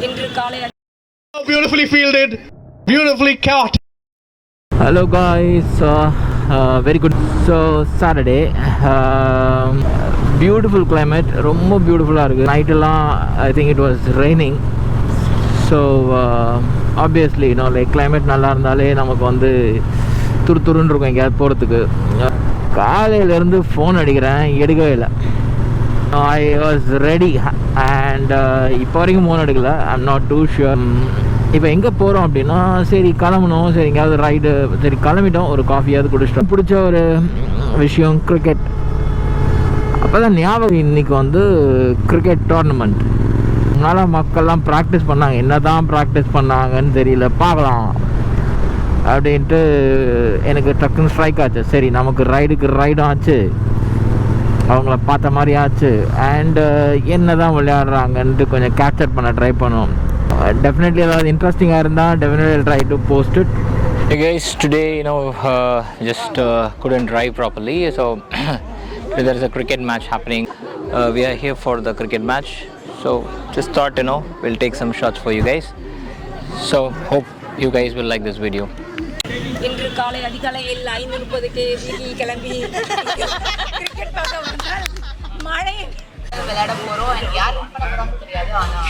இன்று காலை Beautifully fielded, beautifully caught. Hello guys, very good. So Saturday, beautiful climate, ரொம்ப பியூட்டிஃபுல்லாக இருக்குது. நைட்டெல்லாம் I think it was raining. So obviously like climate நல்லா இருந்தாலே நமக்கு வந்து துருத்துருன்னு இருக்கும் எங்கேயாவது போகிறதுக்கு. காலையிலேருந்து ஃபோன் அடிக்கிறேன், எடுக்கவே இல்லை. I was ready and இப்போ வரைக்கும் ஃபோன் எடுக்கலை. I'm not too sure. இப்போ எங்கே போகிறோம் அப்படின்னா, சரி கிளம்பணும், சரி எங்கேயாவது ரைடு, சரி கிளம்பிட்டோம், ஒரு காஃபியாவது குடிச்சிட்டோம். பிடிச்ச ஒரு விஷயம் கிரிக்கெட். அப்போ தான் ஞாபகம், இன்றைக்கி வந்து கிரிக்கெட் டோர்னமெண்ட். அதனால் மக்கள்லாம் ப்ராக்டிஸ் பண்ணாங்க. என்ன தான் ப்ராக்டிஸ் பண்ணாங்கன்னு தெரியல, பார்க்கலாம் அப்படின்ட்டு எனக்கு டக்குன்னு ஸ்ட்ரைக் ஆச்சு. சரி நமக்கு ரைடும் ஆச்சு, அவங்கள பார்த்த மாதிரி ஆச்சு, அண்டு என்ன தான் விளையாடுறாங்கன்ட்டு கொஞ்சம் கேப்சர் பண்ண ட்ரை பண்ணுவோம். Definitely ஏதாவது இன்ட்ரெஸ்டிங்காக இருந்தால் definitely I'll try to post it. Hey guys, today just couldn't drive properly, so there is a cricket match happening. We are here for the cricket match, so just thought we'll take some shots for you guys. So hope you guys will like this video. இன்று காலை அதிகாலையில் 5:30க்கு வீட்டில் கிளம்பி cricket பார்க்க வந்தால் மழை விளையாட போகிறோம். யார் தெரியாது, ஆனால்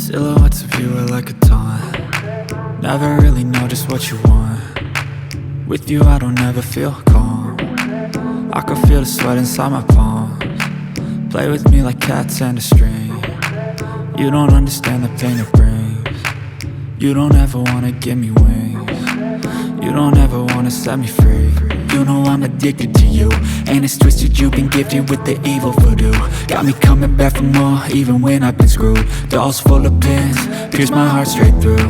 silhouettes of you are like a taunt. Never really know just what you want. With you I don't ever feel calm. I can feel the sweat inside my palms. Play with me like cats and a string. You don't understand the pain it brings. You don't ever wanna give me wings. You don't ever wanna set me free. You know I'm addicted to you, and it's twisted, you've been gifted with the evil voodoo. Got me coming back for more, even when I've been screwed. Dolls full of pins, pierce my heart straight through.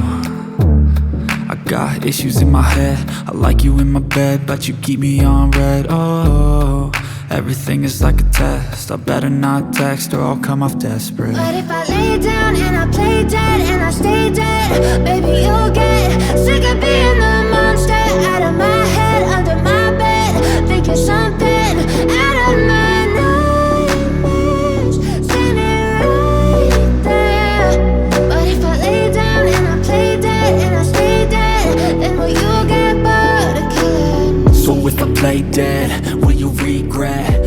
I got issues in my head. I like you in my bed, but you keep me on red. Oh, everything is like a test. I better not text or I'll come off desperate. But if I lay down and I play dead and I stay dead, baby, you'll get sick of being the monster out of my head, under my bed, thinking something out of my nightmares, standing right there. But if I lay down and I play dead and I stay dead, then will you get bored of killing? So if I play dead, will you regret